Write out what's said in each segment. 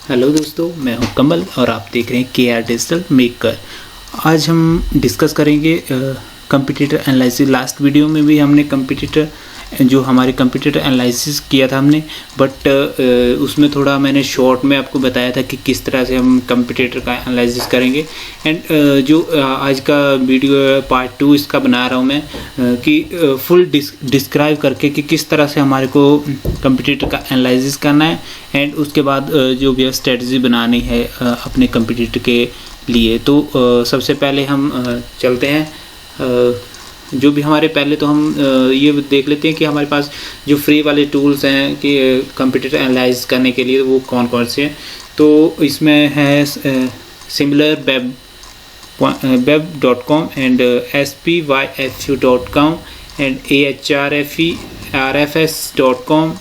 Hello दोस्तों, मैं हूं कमल और आप देख रहे हैं KR डिजिटल मेकर। आज हम डिस्कस करेंगे कंपटीटर एनालिसिस। लास्ट वीडियो में भी हमने कंपटीटर एनालिसिस किया था हमने, बट उसमें थोड़ा मैंने शॉर्ट में आपको बताया था कि किस तरह से हम कंपटीटर का एनालिसिस करेंगे। एंड जो आज का वीडियो पार्ट 2 इसका बना रहा हूँ मैं कि फुल डिस्क्राइब करके कि किस तरह से हमारे को कंपटीटर का एनालिसिस करना है एंड उसके बाद जो भी स्ट्रेटजी बनानी है अपने कंपटीटर के लिए। तो सबसे पहले हम चलते हैं जो भी हमारे पहले तो हम ये देख लेते हैं कि हमारे पास जो फ्री वाले टूल्स हैं कि कंपटीटर एनालाइज करने के लिए वो कौन कौन से हैं। तो इसमें है similar web.com and spyfu.com and ahrefs.com,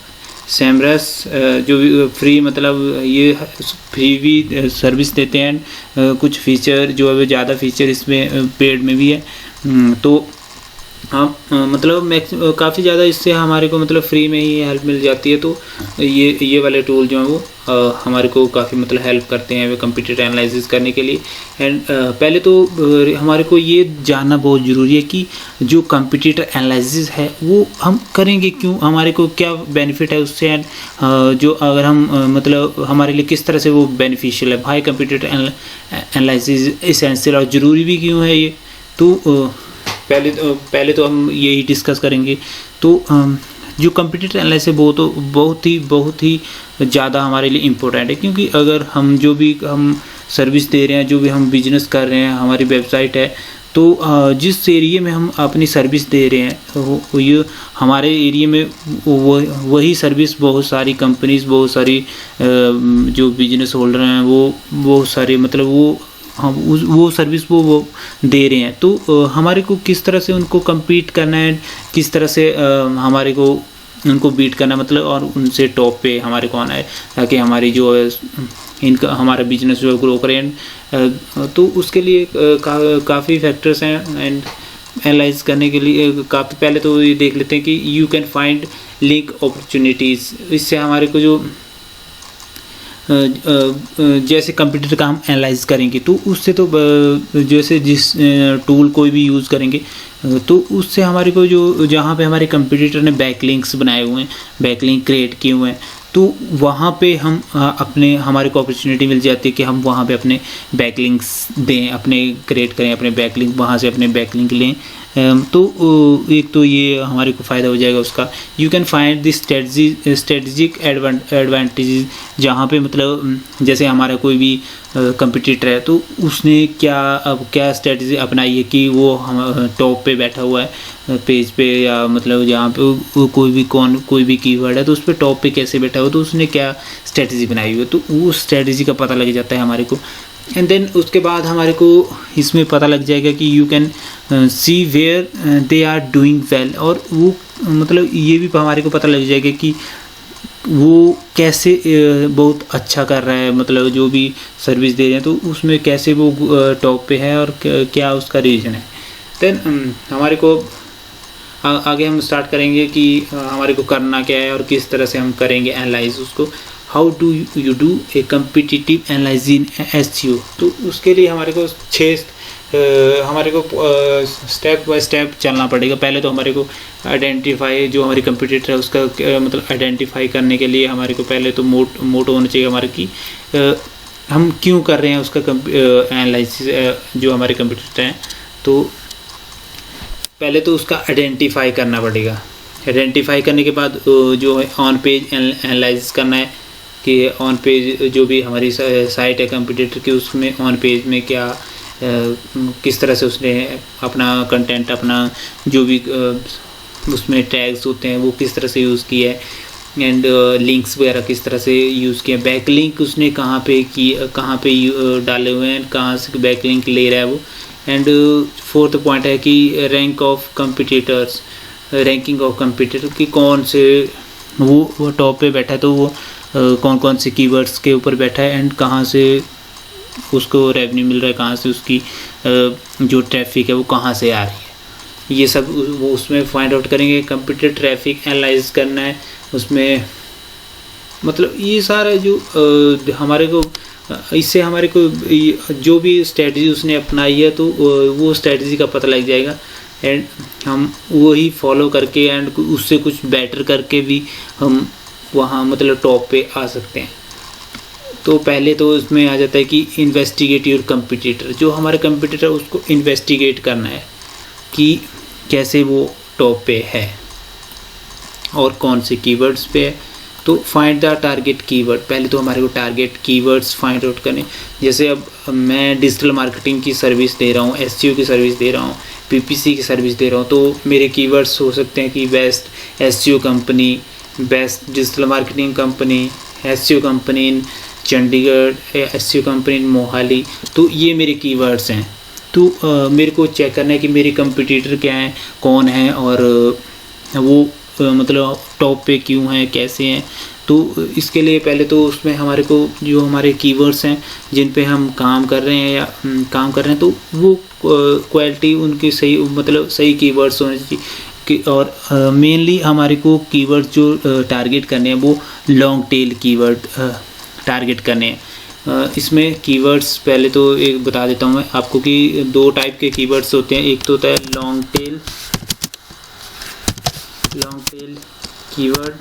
Semrush जो फ्री मतलब ये फ्री भी सर्विस देते हैं। कुछ फीचर जो है ज़्यादा फीचर इसमें पेड में भी है। तो हाँ मतलब काफ़ी ज़्यादा इससे हमारे को मतलब फ्री में ही हेल्प मिल जाती है। तो ये वाले टूल जो हैं वो हमारे को काफ़ी मतलब हेल्प करते हैं वे कंपटीटर एनालिसिस करने के लिए। एंड पहले तो हमारे को ये जानना बहुत ज़रूरी है कि जो कंपटीटर एनालिसिस है वो हम करेंगे क्यों, हमारे को क्या बेनिफिट है उससे। एंड जो अगर हम मतलब हमारे लिए किस तरह से वो बेनिफिशियल है। भाई कंपटीटर एनालिसिस इसेंशियल और ज़रूरी भी क्यों है ये। तो पहले तो हम यही डिस्कस करेंगे। तो जो कंपटीटर एनालिसिस बहुत ही ज़्यादा हमारे लिए इम्पोर्टेंट है, क्योंकि अगर हम जो भी हम सर्विस दे रहे हैं, जो भी हम बिजनेस कर रहे हैं, हमारी वेबसाइट है, तो जिस एरिया में हम अपनी सर्विस दे रहे हैं ये हमारे एरिया में वही सर्विस बहुत सारी कंपनीज, बहुत सारी जो बिजनेस होल्डर हैं वो बहुत सारे मतलब वो सर्विस वो दे रहे हैं। तो हमारे को किस तरह से उनको compete करना है, किस तरह से हमारे को उनको बीट करना मतलब और उनसे टॉप पे हमारे को आना है, ताकि हमारी जो इनका हमारा बिजनेस जो ग्रो करें। तो उसके लिए काफ़ी फैक्टर्स हैं एंड एनालाइज करने के लिए। काफ़ी पहले तो ये देख लेते हैं कि you can find link opportunities. इससे हमारे को जो जैसे कंप्यूटर का हम एनालाइज करेंगे तो उससे तो जैसे जिस टूल कोई भी यूज़ करेंगे तो उससे हमारे को जो जहाँ पे हमारे कंप्यूटर ने बैकलिंक्स बनाए हुए हैं, बैकलिंक क्रिएट किए हुए हैं, तो वहाँ पे हम हमारे को अपॉर्चुनिटी मिल जाती है कि हम वहाँ पे अपने बैकलिंक्स दें, अपने क्रिएट करें अपने बैकलिंक, वहाँ से अपने बैकलिंक लें। तो एक तो ये हमारे को फ़ायदा हो जाएगा उसका। You can find this strategic advantages, जहाँ पे मतलब जैसे हमारा कोई भी कंपटीटर है तो उसने क्या स्ट्रेटजी अपनाई है कि वो हम टॉप पे बैठा हुआ है पेज पे, या मतलब जहाँ पे कोई भी कीवर्ड है तो उस पर टॉप पे कैसे बैठा हुआ, तो उसने क्या स्ट्रेटजी बनाई हुई है, तो वो स्ट्रेटजी का पता लग जाता है हमारे को। एंड देन उसके बाद हमारे को इसमें पता लग जाएगा कि you can see where they are doing well, और वो मतलब ये भी हमारे को पता लग जाएगा कि वो कैसे बहुत अच्छा कर रहा है, मतलब जो भी सर्विस दे रहे हैं तो उसमें कैसे वो टॉप पे है और क्या उसका रीजन है। देन हमारे को आगे हम स्टार्ट करेंगे कि हमारे को करना क्या है और किस तरह से हम करेंगे एनालाइज उसको। How do you do a competitive analysis in SEO। तो उसके लिए हमारे को हमारे को स्टेप बाय स्टेप चलना पड़ेगा। पहले तो हमारे को आइडेंटिफाई जो हमारी कंपटीटर है उसका मतलब आइडेंटिफाई करने के लिए हमारे को पहले तो मोटो होना चाहिए हमारे की हम क्यों कर रहे हैं उसका एनालिसिस जो हमारे कंपटीटर हैं। तो पहले तो उसका आइडेंटिफाई करना पड़ेगा। आइडेंटिफाई करने के बाद जो है ऑन पेज एनालाइसिस करना है कि ऑन पेज जो भी हमारी साइट है कंपटीटर की, उसमें ऑन पेज में क्या किस तरह से उसने अपना कंटेंट, अपना जो भी उसमें टैग्स होते हैं वो किस तरह से यूज़ किया है, एंड लिंक्स वगैरह किस तरह से यूज़ किया, बैकलिंक उसने कहाँ पे डाले हुए हैं, कहाँ से बैकलिंक ले रहा है वो। एंड फोर्थ पॉइंट है कि रैंकिंग ऑफ कंपटीटर की कौन से वो टॉप पे बैठा है, तो वो कौन कौन से कीवर्ड्स के ऊपर बैठा है एंड कहाँ से उसको रेवेन्यू मिल रहा है, कहाँ से उसकी जो ट्रैफिक है वो कहाँ से आ रही है, ये सब वो उसमें फाइंड आउट करेंगे। कंप्यूटर ट्रैफिक एनालाइज करना है, उसमें मतलब ये सारा जो हमारे को इससे हमारे को जो भी स्ट्रेटजी उसने अपनाई है तो वो स्ट्रेटजी का पता लग जाएगा एंड हम वही फॉलो करके एंड उससे कुछ बेटर करके भी हम वहाँ मतलब टॉप पे आ सकते हैं। तो पहले तो इसमें आ जाता है कि इन्वेस्टिगेट योर कंपटीटर, जो हमारे कंपटीटर उसको इन्वेस्टिगेट करना है कि कैसे वो टॉप पे है और कौन से कीवर्ड्स पे है। तो फाइंड द टारगेट कीवर्ड, पहले तो हमारे को टारगेट कीवर्ड्स फाइंड आउट करने। जैसे अब मैं डिजिटल मार्केटिंग की सर्विस दे रहा हूँ, एसईओ की सर्विस दे रहा हूँ, पीपीसी की सर्विस दे रहा हूँ, तो मेरे कीवर्ड्स हो सकते हैं कि best SEO company, best digital marketing company, SEO company इन चंडीगढ़, एसईओ कंपनी इन मोहाली। तो ये मेरे कीवर्ड्स हैं। तो मेरे को चेक करना है कि मेरे कंपटीटर क्या हैं, कौन है और वो मतलब टॉप पे क्यों हैं, कैसे हैं। तो इसके लिए पहले तो उसमें हमारे को जो हमारे कीवर्ड्स हैं जिन पे हम काम कर रहे हैं या काम कर रहे हैं तो वो क्वालिटी उनकी सही मतलब सही कीवर्ड्स होने चाहिए। और मेनली हमारे को कीवर्ड जो टारगेट करने हैं वो लॉन्ग टेल कीवर्ड टारगेट करने हैं। इसमें कीवर्ड्स पहले तो एक बता देता हूँ मैं आपको कि दो टाइप के कीवर्ड्स होते हैं। एक तो होता है long tail keyword,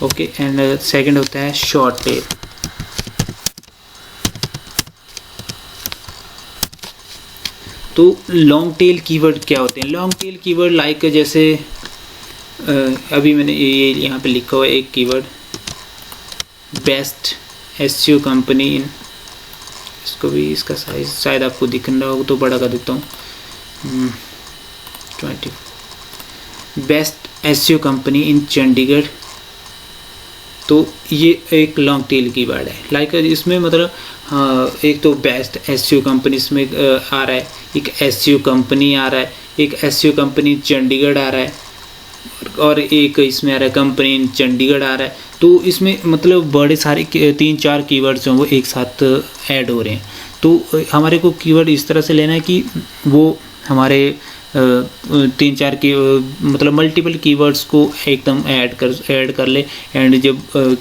okay, and second होता है शॉर्ट टेल। तो लॉन्ग टेल कीवर्ड क्या होते हैं? लॉन्ग टेल कीवर्ड लाइक जैसे अभी मैंने ये यहाँ पे लिखा हुआ है एक कीवर्ड बेस्ट एसईओ कंपनी इन, इसको भी इसका साइज शायद आपको दिख रहा होगा तो बड़ा कर देता हूँ 20 बेस्ट एसईओ कंपनी इन चंडीगढ़। तो ये एक लॉन्ग टेल कीवर्ड है। लाइक इसमें मतलब एक तो बेस्ट एसईओ कंपनी इसमें आ रहा है, एक एसईओ कंपनी आ रहा है, एक एसईओ कंपनी चंडीगढ़ आ रहा है और एक इसमें आ रहा है कंपनी इन चंडीगढ़ आ रहा है। तो इसमें मतलब बड़े सारे 3-4 कीवर्ड्स हैं वो एक साथ ऐड हो रहे हैं। तो हमारे को कीवर्ड इस तरह से लेना है कि वो हमारे 3-4 की मतलब मल्टीपल कीवर्ड्स को एकदम ऐड कर ले। एंड जब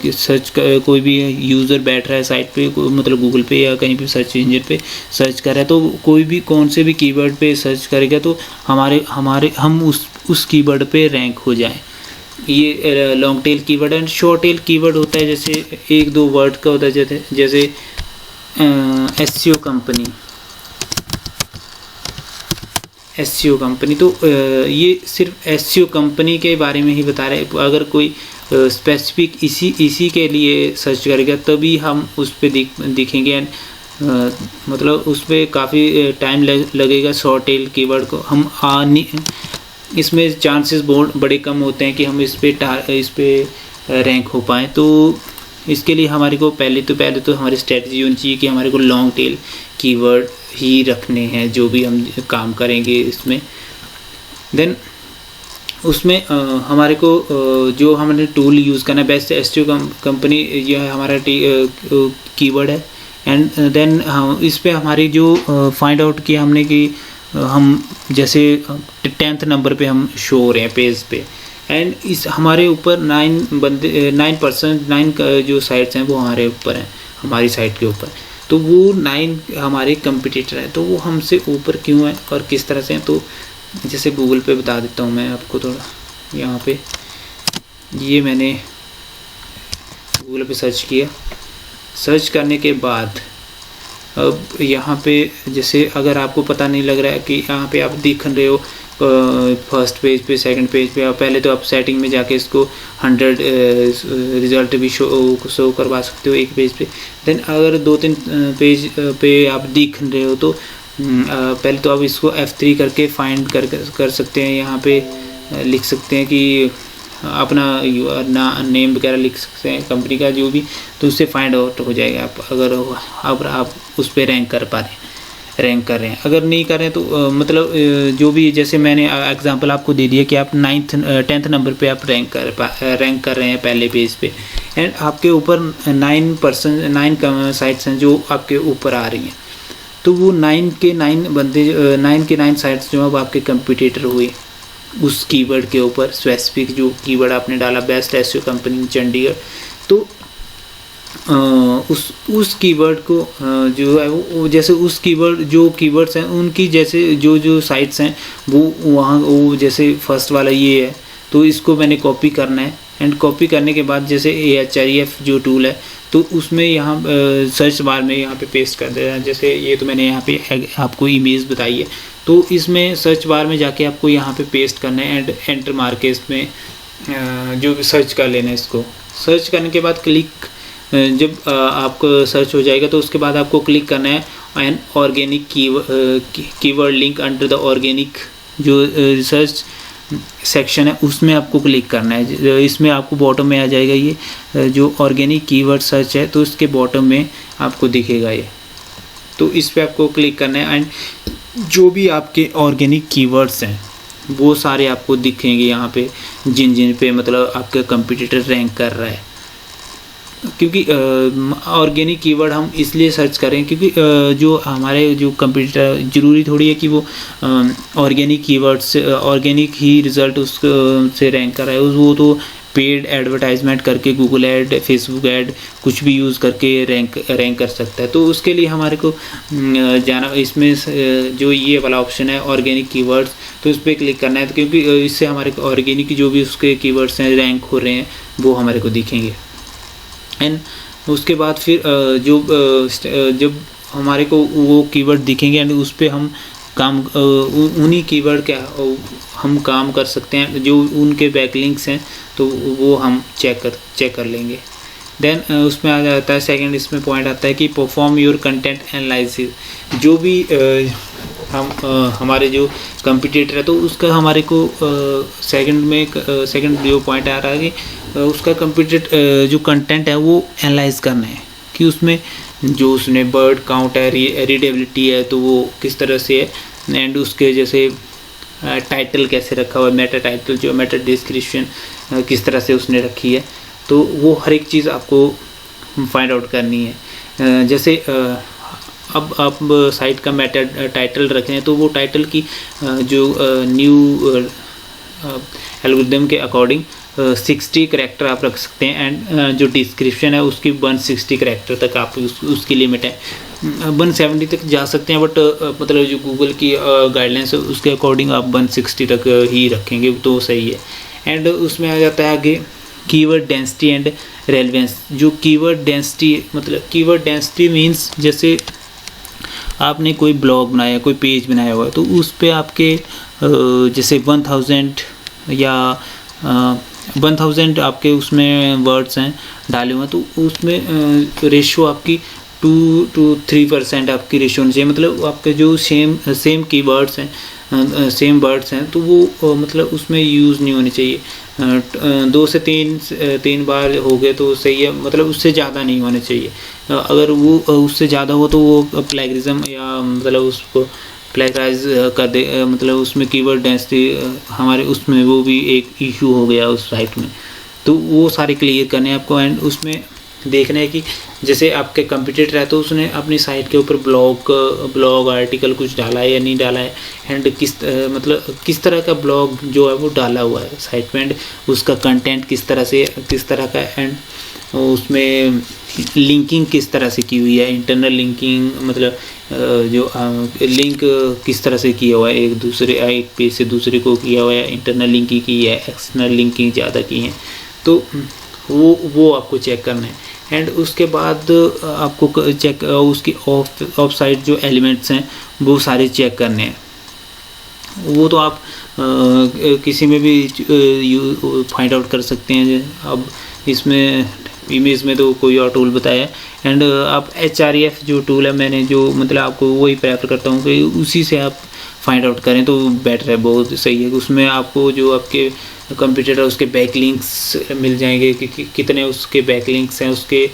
सर्च कोई भी यूज़र बैठ रहा है साइट पे मतलब गूगल पे या कहीं भी सर्च इंजन पे सर्च कर रहा है तो कोई भी कौन से भी कीवर्ड पे सर्च करेगा तो हम उस कीवर्ड पे रैंक हो जाएं। ये लॉन्ग टेल कीवर्ड है। शॉर्ट टेल कीवर्ड होता है जैसे 1-2 वर्ड का होता है, जैसे एसईओ कंपनी। तो ये सिर्फ एसईओ कंपनी के बारे में ही बता रहे हैं। अगर कोई स्पेसिफिक इसी के लिए सर्च करेगा तभी हम उस पर दिखेंगे एंड मतलब उस पर काफ़ी टाइम लगेगा। शॉर्ट टेल कीवर्ड को हम इसमें चांसेस बहुत बड़े कम होते हैं कि हम इस पे रैंक हो पाएँ। तो इसके लिए हमारे को पहले तो हमारी स्ट्रेटजी होनी चाहिए कि हमारे को लॉन्ग टेल कीवर्ड ही रखने हैं जो भी हम काम करेंगे इसमें। देन उसमें हमारे को जो हमने टूल यूज़ करना है बेस्ट एसईओ कंपनी, यह हमारा कीवर्ड है। एंड देन इस पे हमारी जो फाइंड आउट किया हमने कि हम जैसे 10th नंबर पे हम शो हो रहे हैं पेज पे एंड इस हमारे ऊपर 9% जो साइट्स हैं वो हमारे ऊपर हैं, हमारी साइट के ऊपर। तो वो 9 हमारे कंपटीटर हैं। तो वो हमसे ऊपर क्यों है और किस तरह से हैं? तो जैसे गूगल पे बता देता हूँ मैं आपको थोड़ा। यहाँ पे ये मैंने गूगल पे सर्च किया। सर्च करने के बाद अब यहाँ पे जैसे अगर आपको पता नहीं लग रहा है कि यहाँ पे आप देख रहे हो फर्स्ट पेज पे, सेकंड पेज पे, आप पहले तो आप सेटिंग में जाके इसको 100 रिज़ल्ट भी शो करवा सकते हो एक पेज पे। देन अगर 2-3 पेज पे आप देख रहे हो तो पहले तो आप इसको F3 करके फाइंड कर सकते हैं। यहाँ पे लिख सकते हैं कि अपना नेम वगैरह लिख सकते हैं कंपनी का जो भी, तो उससे फाइंड आउट हो जाएगा अगर आप उस पर रैंक कर रहे हैं। अगर नहीं कर रहे हैं तो मतलब जो भी जैसे मैंने एग्जांपल आपको दे दिया कि आप 10th नंबर पे आप रैंक कर रहे हैं पहले पेज पे एंड आपके ऊपर 9 साइट्स हैं जो आपके ऊपर आ रही हैं। तो वो 9 के 9 साइट्स जो अब आपके कंपटीटर हुए उस कीवर्ड के ऊपर स्पेसिफिक जो कीवर्ड आपने डाला, बेस्ट एसईओ कंपनी चंडीगढ़, तो उस कीवर्ड को जो है वो जैसे उस कीवर्ड जो कीवर्ड्स हैं उनकी जैसे जो साइट्स हैं वो वहाँ वो जैसे फर्स्ट वाला ये है, तो इसको मैंने कॉपी करना है। एंड कॉपी करने के बाद जैसे Ahref जो टूल है तो उसमें यहाँ सर्च बार में यहाँ पे पेस्ट कर देना है। जैसे ये तो मैंने यहाँ पे आपको इमेज बताई है, तो इसमें सर्च बार में जाके आपको यहाँ पे पेस्ट करना है एंड एंटर मार के इसमें जो सर्च कर लेना है। इसको सर्च करने के बाद क्लिक जब आपको सर्च हो जाएगा तो उसके बाद आपको क्लिक करना है an organic keyword link under the organic जो रिसर्च सेक्शन है उसमें आपको क्लिक करना है। इसमें आपको बॉटम में आ जाएगा ये जो ऑर्गेनिक कीवर्ड सर्च है, तो इसके बॉटम में आपको दिखेगा ये, तो इस पे आपको क्लिक करना है एंड जो भी आपके ऑर्गेनिक कीवर्ड्स हैं वो सारे आपको दिखेंगे यहाँ पे, जिन पे मतलब आपका कंपटीटर रैंक कर रहा है। क्योंकि ऑर्गेनिक कीवर्ड हम इसलिए सर्च करें क्योंकि जो हमारे जो कंप्यूटर ज़रूरी थोड़ी है कि वो ऑर्गेनिक कीवर्ड से ऑर्गेनिक ही रिज़ल्ट उसको से रैंक कर रहा है। वो तो पेड एडवर्टाइजमेंट करके गूगल ऐड, फेसबुक ऐड कुछ भी यूज़ करके रैंक कर सकता है। तो उसके लिए हमारे को जाना इसमें जो ये वाला ऑप्शन है ऑर्गेनिक कीवर्ड्स, तो इस पर क्लिक करना है, तो क्योंकि इससे हमारे ऑर्गेनिक जो भी उसके कीवर्ड्स हैं रैंक हो रहे हैं वो हमारे को दिखेंगे। एंड उसके बाद फिर जब हमारे को वो कीवर्ड दिखेंगे एंड उस पर हम काम उन्हीं कीवर्ड के हम काम कर सकते हैं, जो उनके बैकलिंक्स हैं तो वो हम चेक कर लेंगे। देन उसमें आ जाता है सेकंड, इसमें पॉइंट आता है कि परफॉर्म योर कंटेंट एनालिसिस। जो भी हमारे जो कंपटीटर है तो उसका हमारे को सेकंड जो पॉइंट आ रहा है कि उसका कंपटीटर जो कंटेंट है वो एनालाइज करना है कि उसमें जो उसने वर्ड काउंट है, रीडेबिलिटी है तो वो किस तरह से है, एंड उसके जैसे टाइटल कैसे रखा हुआ है, मेटा टाइटल जो मेटा डिस्क्रिप्शन किस तरह से उसने रखी है, तो वो हर एक चीज़ आपको फाइंड आउट करनी है। जैसे अब आप साइट का मेटा टाइटल रखें तो वो टाइटल की जो न्यू एल्गोरिथम के अकॉर्डिंग 60 करैक्टर आप रख सकते हैं एंड जो डिस्क्रिप्शन है उसकी 160 करैक्टर तक आप उसकी लिमिट है। 170 तक जा सकते हैं, बट मतलब जो गूगल की गाइडलाइंस है उसके अकॉर्डिंग आप 160 तक ही रखेंगे तो सही है। एंड उसमें आ जाता है आगे कीवर्ड डेंसिटी एंड रेलेवेंस। जो कीवर्ड डेंसिटी मतलब कीवर्ड डेंसिटी मीन्स जैसे आपने कोई ब्लॉग बनाया, कोई पेज बनाया हुआ है तो उस पर आपके जैसे 1000 या 1000 आपके उसमें वर्ड्स हैं डाले हुए हैं, तो उसमें रेशो आपकी 2 to 3% आपकी रेशो होनी चाहिए। मतलब आपके जो सेम कीवर्ड्स हैं, सेम वर्ड्स हैं तो वो मतलब उसमें यूज़ नहीं होनी चाहिए। 2 से 3 बार हो गए तो सही है, मतलब उससे ज़्यादा नहीं होने चाहिए। अगर वो उससे ज़्यादा हो तो वो प्लेगरिज्म या मतलब उसको प्लेगराइज कर दे, मतलब उसमें कीवर्ड डेंसिटी हमारे उसमें वो भी एक इशू हो गया उस साइट में, तो वो सारे क्लियर करने हैं आपको। एंड उसमें देखना है कि जैसे आपके कंपटीटर है तो उसने अपनी साइट के ऊपर ब्लॉग आर्टिकल कुछ डाला है या नहीं डाला है, एंड मतलब किस तरह का ब्लॉग जो है वो डाला हुआ है साइट में, एंड उसका कंटेंट किस तरह का, एंड उसमें लिंकिंग किस तरह से की हुई है, इंटरनल लिंकिंग मतलब जो लिंक किस तरह से किया हुआ है, एक पेज से दूसरे को किया हुआ है, इंटरनल लिंकिंग की है, एक्सटर्नल लिंकिंग ज़्यादा की है, तो वो आपको चेक करना है। एंड उसके बाद आपको चेक उसकी ऑफ साइड जो एलिमेंट्स हैं वो सारे चेक करने हैं। वो तो आप किसी में भी फाइंड आउट कर सकते हैं। अब इसमें इमेज में तो कोई और टूल बताया है, एंड आप Href जो टूल है मैंने जो मतलब आपको वही प्रेफर करता हूँ कि उसी से आप फाइंड आउट करें तो बेटर है, बहुत सही है। उसमें आपको जो आपके कंप्यूटर है उसके बैकलिंक्स मिल जाएंगे कि कितने उसके बैकलिंक्स हैं, उसके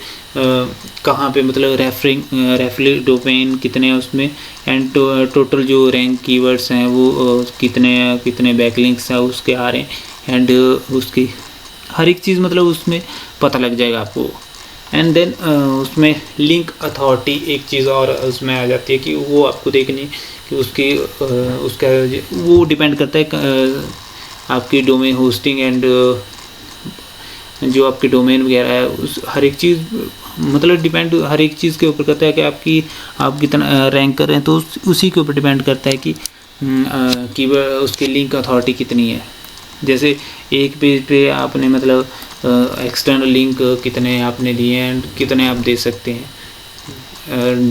कहाँ पे मतलब रेफरल डोमेन कितने हैं उसमें, एंड टोटल जो रैंक कीवर्ड्स हैं वो कितने बैकलिंक्स हैं उसके आ रहे हैं, एंड उसकी हर एक चीज़ मतलब उसमें पता लग जाएगा आपको। एंड देन उसमें लिंक अथॉरिटी एक चीज़ और उसमें आ जाती है कि वो आपको देखनी कि उसका वो डिपेंड करता है आपकी डोमेन होस्टिंग एंड जो आपके डोमेन वगैरह है उस हर एक चीज़ मतलब डिपेंड हर एक चीज़ के ऊपर करता है कि आप कितना रैंक कर रहे हैं, तो उसी के ऊपर डिपेंड करता है कि उसकी लिंक अथॉरिटी कितनी है। जैसे एक पेज पे आपने मतलब एक्सटर्नल लिंक कितने आपने दिए हैं एंड कितने आप दे सकते हैं,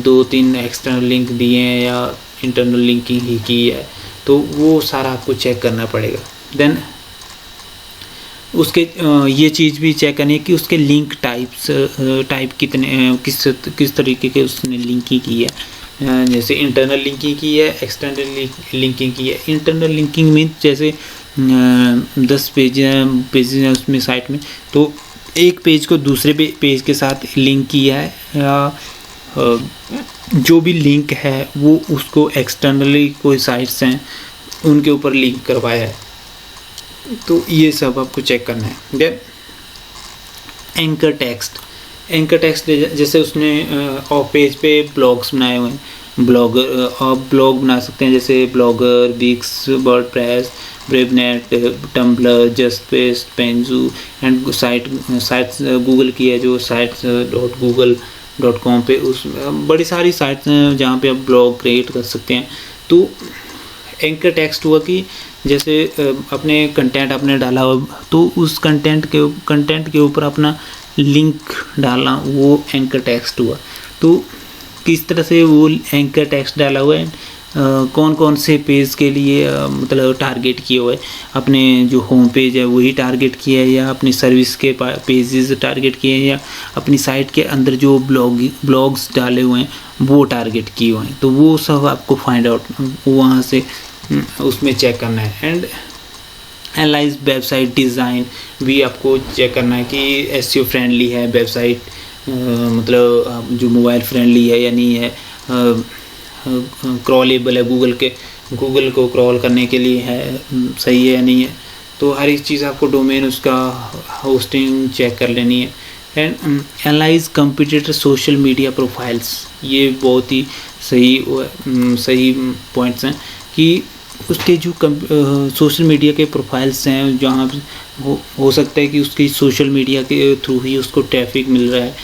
2-3 एक्सटर्नल लिंक दिए हैं या इंटरनल लिंकिंग ही की है, तो वो सारा आपको चेक करना पड़ेगा। देन उसके ये चीज़ भी चेक करनी है कि उसके लिंक टाइप कितने किस तरीके के उसने लिंकिंग की है। जैसे इंटरनल लिंकिंग की है, एक्सटर्नल लिंकिंग की है। इंटरनल लिंकिंग मीन जैसे 10 पेजेस हैं उसमें साइट में, तो एक पेज को दूसरे पेज के साथ लिंक किया है या जो भी लिंक है वो उसको एक्सटर्नली कोई साइट्स हैं उनके ऊपर लिंक करवाया है, तो ये सब आपको चेक करना है। देन एंकर टेक्स्ट जैसे उसने ऑफ पेज पे ब्लॉग्स बनाए हुए हैं, ब्लॉगर आप ब्लॉग बना सकते हैं जैसे Blogger, Wix, WordPress, Bravenet, Tumblr, JustPaste, Penzu and sites Google की है जो sites.google.com पे उस बड़ी सारी साइट्स हैं जहाँ पे आप ब्लॉग क्रिएट कर सकते हैं। तो एंकर टेक्स्ट हुआ कि जैसे अपने कंटेंट आपने डाला हो तो उस कंटेंट के ऊपर अपना लिंक डालना, वो एंकर टेक्स्ट हुआ। तो किस तरह से वो एंकर टेक्स्ट डाला हुआ है, कौन कौन से पेज के लिए मतलब टारगेट किए हुए, अपने जो होम पेज है वही टारगेट किया है या अपनी सर्विस के पेजेस टारगेट किए हैं या अपनी साइट के अंदर जो ब्लॉग्स डाले हुए हैं वो टारगेट किए हुए हैं, तो वो सब आपको फाइंड आउट वहाँ से उसमें चेक करना है। एंड एनालाइज वेबसाइट डिज़ाइन भी आपको चेक करना है कि एसईओ फ्रेंडली है वेबसाइट, मतलब जो मोबाइल फ्रेंडली है या नहीं है, क्रॉलेबल है, गूगल को क्रॉल करने के लिए है, सही है या नहीं है। तो हर एक चीज़ आपको डोमेन उसका होस्टिंग चेक कर लेनी है। And analyse competitor social media profiles, ये बहुत ही सही पॉइंट्स हैं कि उसके जो सोशल मीडिया के प्रोफाइल्स हैं जहाँ हो सकता है कि उसकी सोशल मीडिया के थ्रू ही उसको ट्रैफिक मिल रहा है,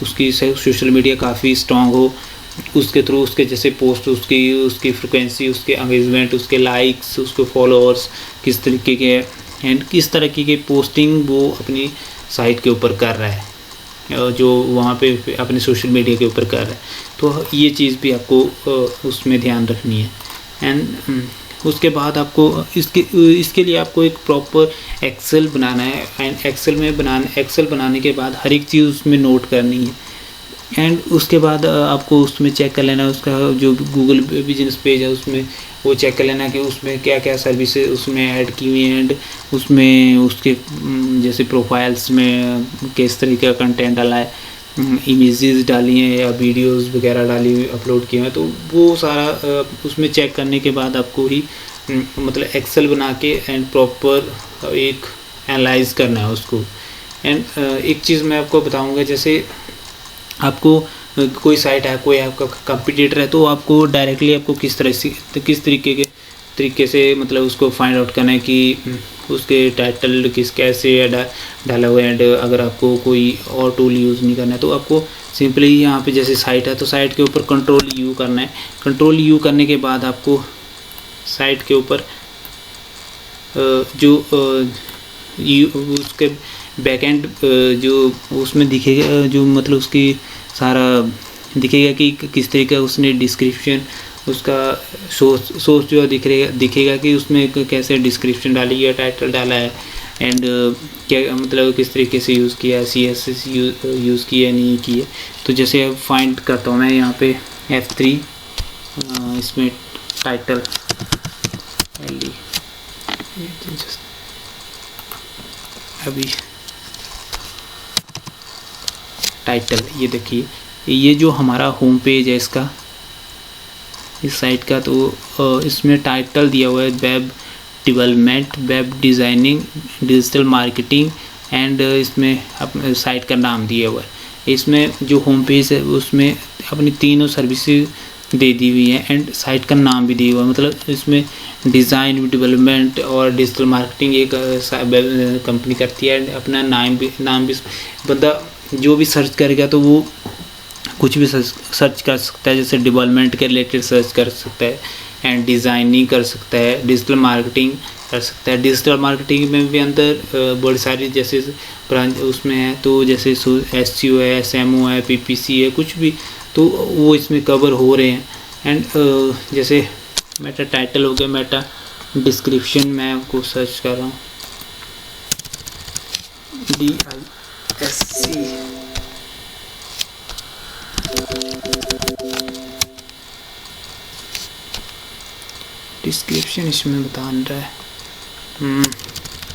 उसकी सोशल मीडिया काफ़ी स्ट्रॉन्ग हो, उसके थ्रू उसके जैसे पोस्ट उसकी फ्रिक्वेंसी, उसके एंगेजमेंट, उसके लाइक्स, उसके फॉलोअर्स किस तरीके के एंड किस तरीके के पोस्टिंग वो अपनी साइट के ऊपर कर रहा है, जो वहाँ पे अपने सोशल मीडिया के ऊपर कर रहा है। तो ये चीज़ भी आपको उसमें ध्यान रखनी है। एंड उसके बाद आपको इसके लिए आपको एक प्रॉपर एक्सेल बनाना है। एंड एक्सेल बनाने के बाद हर एक चीज़ उसमें नोट करनी है। एंड उसके बाद आपको उसमें चेक कर लेना उसका जो गूगल बिजनेस पेज है उसमें वो चेक कर लेना कि उसमें क्या क्या सर्विसेज उसमें ऐड की हुई हैं एंड उसमें उसके जैसे प्रोफाइल्स में किस तरीके का कंटेंट डाला है, इमेजेस डाली हैं या वीडियोस वगैरह डाली हुई अपलोड किए हैं, तो वो सारा उसमें चेक करने के बाद आपको ही मतलब एक्सेल बना के एंड प्रॉपर एक एनालाइज करना है उसको। एंड एक चीज़ मैं आपको बताऊंगा, जैसे आपको कोई साइट है, कोई आपका कंपटीटर है, तो आपको डायरेक्टली आपको किस तरीके से मतलब उसको फाइंड आउट करना है कि उसके टाइटल कैसे डाला हुआ है। एंड अगर आपको कोई और टूल यूज़ नहीं करना है तो आपको सिंपली यहाँ पे जैसे साइट है तो साइट के ऊपर कंट्रोल यू करना है। कंट्रोल यू करने के बाद आपको साइट के ऊपर जो उसके बैकएंड जो उसमें दिखेगा, जो मतलब उसकी सारा दिखेगा कि किस तरीके का उसने डिस्क्रिप्शन उसका सोर्स जो दिखेगा कि उसमें कैसे डिस्क्रिप्शन डाली है, टाइटल डाला है एंड क्या मतलब किस तरीके से यूज़ किया है, CSS यूज़ किया नहीं किया। तो जैसे फाइंड करता हूँ मैं यहाँ पे F3 इसमें टाइटल अभी टाइटल, ये देखिए ये जो हमारा होम पेज है इसका, इस साइट का, तो इसमें टाइटल दिया हुआ है web development, web designing, digital marketing and इसमें अपने साइट का नाम दिया हुआ है। इसमें जो होम पेज है उसमें अपनी तीनों सर्विसेज दे दी हुई है एंड साइट का नाम भी दिया हुआ है। मतलब इसमें डिज़ाइन डेवलपमेंट और डिजिटल मार्केटिंग एक कंपनी करती है एंड अपना नाम भी बंदा जो भी सर्च करेगा तो वो कुछ भी सर्च कर सकता है, जैसे डेवलपमेंट के रिलेटेड सर्च कर सकता है एंड डिज़ाइनिंग कर सकता है, डिजिटल मार्केटिंग कर सकता है। डिजिटल मार्केटिंग में भी अंदर बड़ी सारी जैसे ब्रांच उसमें है, तो जैसे SEO है, SMO है, PPC है, कुछ भी तो वो इसमें कवर हो रहे हैं। एंड जैसे मेटा टाइटल हो गया, मेटा डिस्क्रिप्शन मैं आपको सर्च कर रहा हूँ DISC डिस्क्रिप्शन इसमें बता रहा है।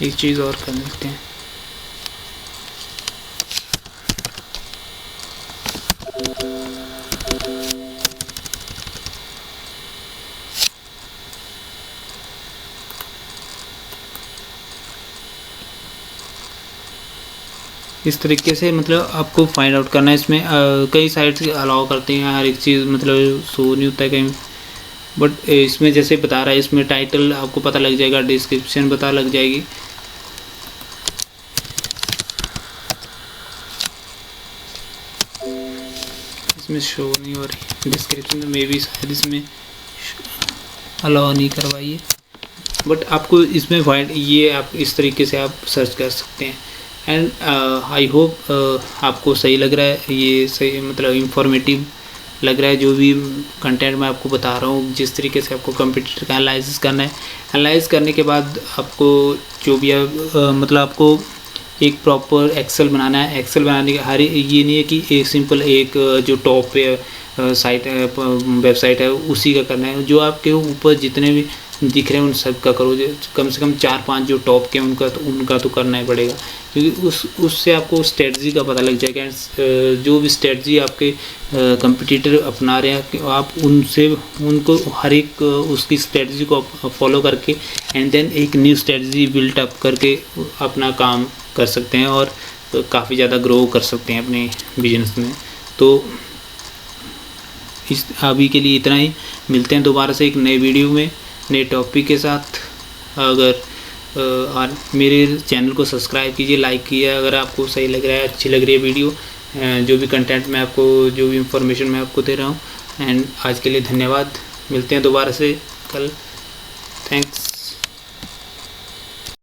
एक चीज़ और कर लेते हैं, इस तरीके से मतलब आपको फाइंड आउट करना है। इसमें कई साइट्स अलाउ करते हैं, हर एक चीज़ मतलब शो नहीं होता है कहीं, बट इसमें जैसे बता रहा है, इसमें टाइटल आपको पता लग जाएगा, डिस्क्रिप्शन पता लग जाएगी। इसमें शो नहीं हो रही डिस्क्रिप्शन, में भी शायद इसमें अलाउ नहीं करवाई है, बट आपको इसमें फाइंड ये आप इस तरीके से आप सर्च कर सकते हैं। एंड आई होप आपको सही लग रहा है, ये सही मतलब इंफॉर्मेटिव लग रहा है जो भी कंटेंट मैं आपको बता रहा हूँ। जिस तरीके से आपको कंप्यूटर का एनालिसिस करना है, एनालाइज करने के बाद आपको जो भी मतलब आपको एक प्रॉपर एक्सेल बनाना है। एक्सेल बनाने के हर ये नहीं है कि एक सिंपल एक जो टॉप पे साइट है, वेबसाइट है, उसी का करना है। जो आपके ऊपर जितने भी दिख रहे हैं उन सब का करो, कम से कम 4-5 जो टॉप के उनका तो करना ही पड़ेगा, क्योंकि उससे आपको स्ट्रेटजी का पता लग जाएगा। जो भी स्ट्रेटजी आपके कंपटीटर अपना रहे हैं, आप उनको हर एक उसकी स्ट्रेटजी को फॉलो करके एंड देन एक न्यू स्ट्रेटजी बिल्ट अप करके अपना काम कर सकते हैं और काफ़ी ज़्यादा ग्रो कर सकते हैं अपने बिजनेस में। तो इस अभी के लिए इतना ही, मिलते हैं दोबारा से एक नए वीडियो में नए टॉपिक के साथ। अगर और मेरे चैनल को सब्सक्राइब कीजिए, लाइक कीजिए अगर आपको सही लग रहा है, अच्छी लग रही है वीडियो, जो भी कंटेंट मैं आपको, जो भी इंफॉर्मेशन मैं आपको दे रहा हूँ। एंड आज के लिए धन्यवाद, मिलते हैं दोबारा से कल। थैंक्स।